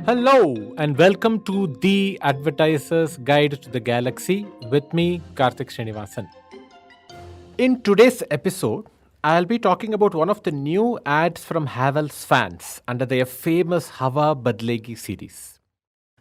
Hello and welcome to the Advertiser's Guide to the Galaxy with me, Karthik Srinivasan. In today's episode, I'll be talking about one of the new ads from Havells Fans under their famous Hava Badlegi series.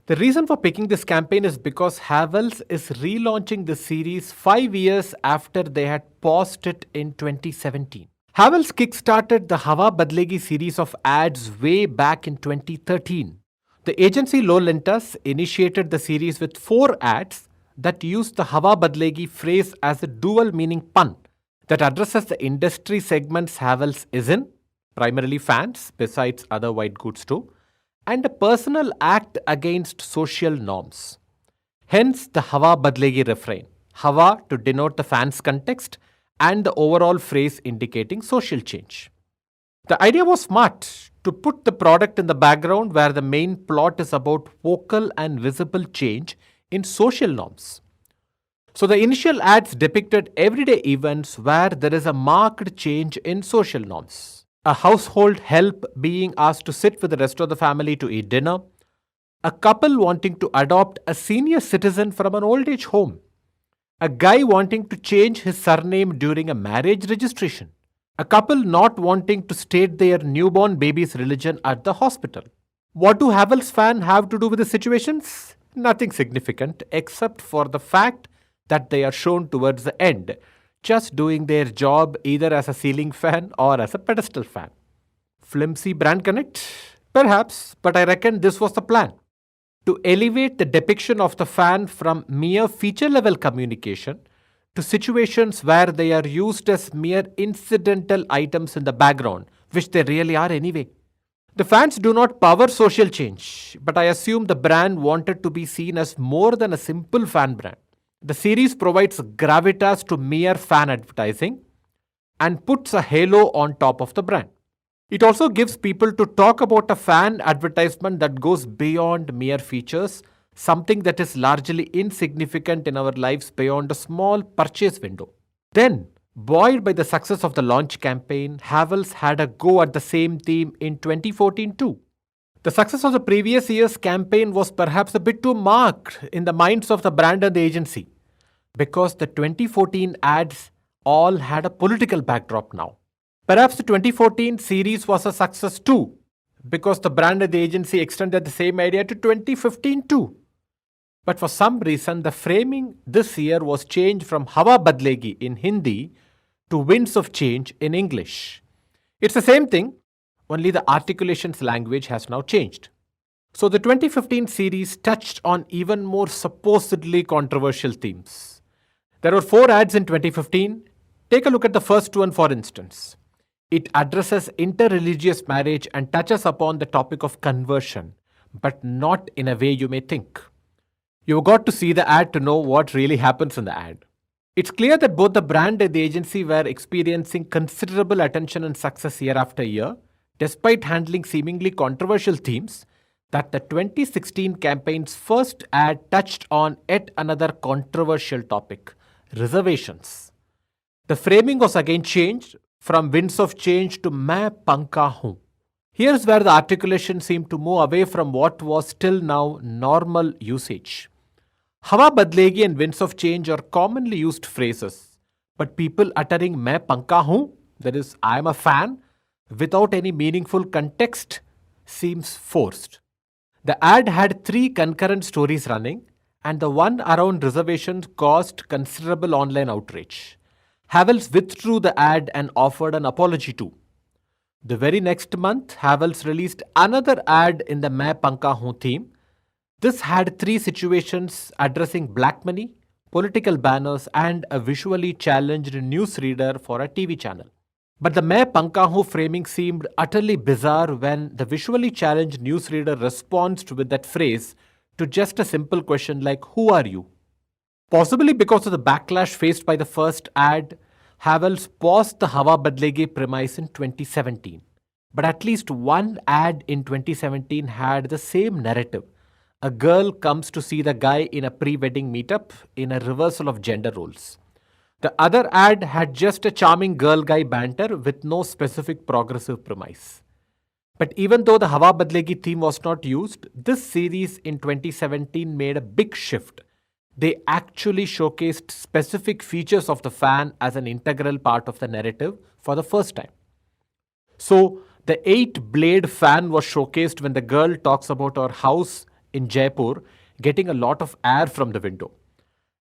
The reason for picking this campaign is because Havells is relaunching the series 5 years after they had paused it in 2017. Havells kickstarted the Hava Badlegi series of ads way back in 2013. The agency Lolentus initiated the series with 4 ads that use the Hava Badlegi phrase as a dual meaning pun that addresses the industry segments Havells is in, primarily fans, besides other white goods too, and a personal act against social norms. Hence the Hava Badlegi refrain, Hava to denote the fans' context and the overall phrase indicating social change. The idea was smart to put the product in the background where the main plot is about vocal and visible change in social norms. So the initial ads depicted everyday events where there is a marked change in social norms. A household help being asked to sit with the rest of the family to eat dinner, a couple wanting to adopt a senior citizen from an old age home, a guy wanting to change his surname during a marriage registration, a couple not wanting to state their newborn baby's religion at the hospital. What do Havells fans have to do with the situations? Nothing significant except for the fact that they are shown towards the end, just doing their job either as a ceiling fan or as a pedestal fan. Flimsy brand connect? Perhaps, but I reckon this was the plan. To elevate the depiction of the fan from mere feature level communication to situations where they are used as mere incidental items in the background, which they really are anyway. The fans do not power social change, but I assume the brand wanted to be seen as more than a simple fan brand. The series provides gravitas to mere fan advertising and puts a halo on top of the brand. It also gives people to talk about a fan advertisement that goes beyond mere features, something that is largely insignificant in our lives beyond a small purchase window. Then, buoyed by the success of the launch campaign, Havells had a go at the same theme in 2014 too. The success of the previous year's campaign was perhaps a bit too marked in the minds of the brand and the agency, because the 2014 ads all had a political backdrop now. Perhaps the 2014 series was a success too, because the brand and the agency extended the same idea to 2015 too. But for some reason, the framing this year was changed from Hava Badlegi in Hindi to Winds of Change in English. It's the same thing, only the articulation's language has now changed. So the 2015 series touched on even more supposedly controversial themes. There were 4 ads in 2015. Take a look at the first one, for instance. It addresses interreligious marriage and touches upon the topic of conversion, but not in a way you may think. You've got to see the ad to know what really happens in the ad. It's clear that both the brand and the agency were experiencing considerable attention and success year after year, despite handling seemingly controversial themes, that the 2016 campaign's first ad touched on yet another controversial topic, reservations. The framing was again changed from Winds of Change to Main Panka Hoon. Here's where the articulation seemed to move away from what was till now normal usage. Hava Badlegi and Winds of Change are commonly used phrases, but people uttering Main Panka Hoon, that is, I am a fan, without any meaningful context, seems forced. The ad had 3 concurrent stories running, and the one around reservations caused considerable online outrage. Havells withdrew the ad and offered an apology too. The very next month, Havells released another ad in the Main Panka Hoon theme. This had 3 situations addressing black money, political banners, and a visually challenged newsreader for a TV channel. But the Main Panka Hoon framing seemed utterly bizarre when the visually challenged newsreader responds with that phrase to just a simple question like, "Who are you?" Possibly because of the backlash faced by the first ad, Havells paused the Hava Badlegi premise in 2017. But at least one ad in 2017 had the same narrative. A girl comes to see the guy in a pre-wedding meetup in a reversal of gender roles. The other ad had just a charming girl-guy banter with no specific progressive premise. But even though the Hava Badlegi theme was not used, this series in 2017 made a big shift. They actually showcased specific features of the fan as an integral part of the narrative for the first time. So, the 8-blade fan was showcased when the girl talks about her house in Jaipur getting a lot of air from the window.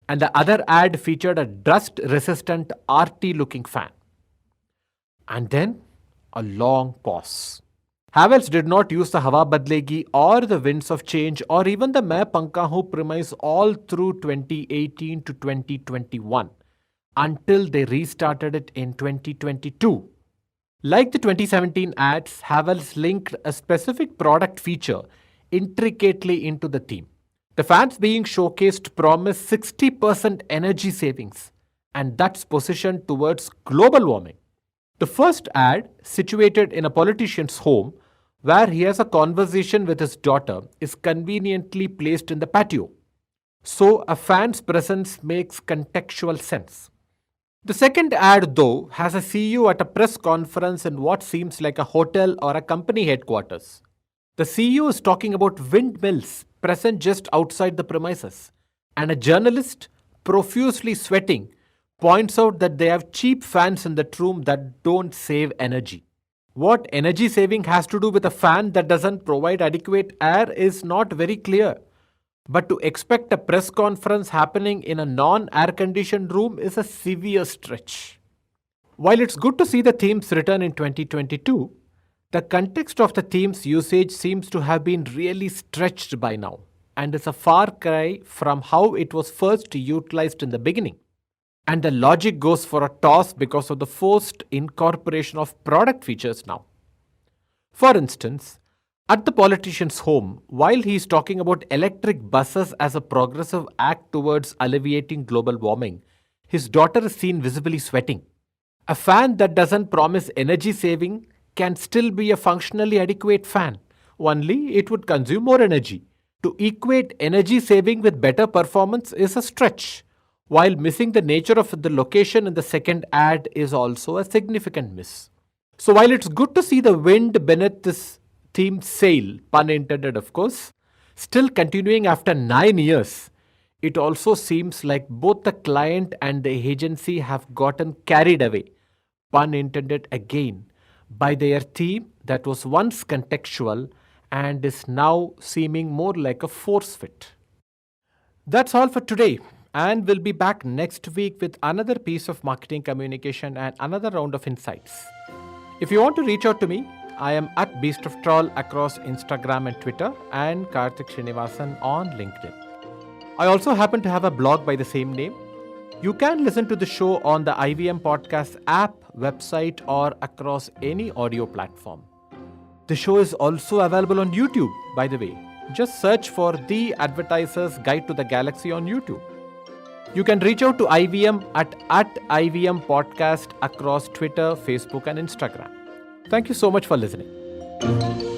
And the other ad featured a dust resistant RT looking fan. And then a long pause. Havells did not use the Hava Badlegi or the Winds of Change or even the Main Pankha Hu premise all through 2018 to 2021 until they restarted it in 2022. Like the 2017 ads, Havells linked a specific product feature intricately into the theme. The fans being showcased promise 60% energy savings, and that's positioned towards global warming. The first ad, situated in a politician's home, where he has a conversation with his daughter, is conveniently placed in the patio. So a fan's presence makes contextual sense. The second ad, though, has a CEO at a press conference in what seems like a hotel or a company headquarters. The CEO is talking about windmills present just outside the premises, and a journalist, profusely sweating, points out that they have cheap fans in that room that don't save energy. What energy saving has to do with a fan that doesn't provide adequate air is not very clear. But to expect a press conference happening in a non-air conditioned room is a severe stretch. While it's good to see the themes return in 2022, the context of the theme's usage seems to have been really stretched by now and is a far cry from how it was first utilized in the beginning. And the logic goes for a toss because of the forced incorporation of product features now. For instance, at the politician's home, while he is talking about electric buses as a progressive act towards alleviating global warming, his daughter is seen visibly sweating. A fan that doesn't promise energy saving can still be a functionally adequate fan, only it would consume more energy. To equate energy saving with better performance is a stretch, while missing the nature of the location in the second ad is also a significant miss. So while it's good to see the wind beneath this themed sail, pun intended of course, still continuing after 9 years, it also seems like both the client and the agency have gotten carried away, pun intended again, by their theme that was once contextual and is now seeming more like a force fit. That's all for today. And we'll be back next week with another piece of marketing communication and another round of insights. If you want to reach out to me, I am at Beast of Troll across Instagram and Twitter and Karthik Srinivasan on LinkedIn. I also happen to have a blog by the same name. You can listen to the show on the IVM Podcast app, website, or across any audio platform. The show is also available on YouTube, by the way. Just search for The Advertiser's Guide to the Galaxy on YouTube. You can reach out to IVM at IVM Podcast across Twitter, Facebook, and Instagram. Thank you so much for listening.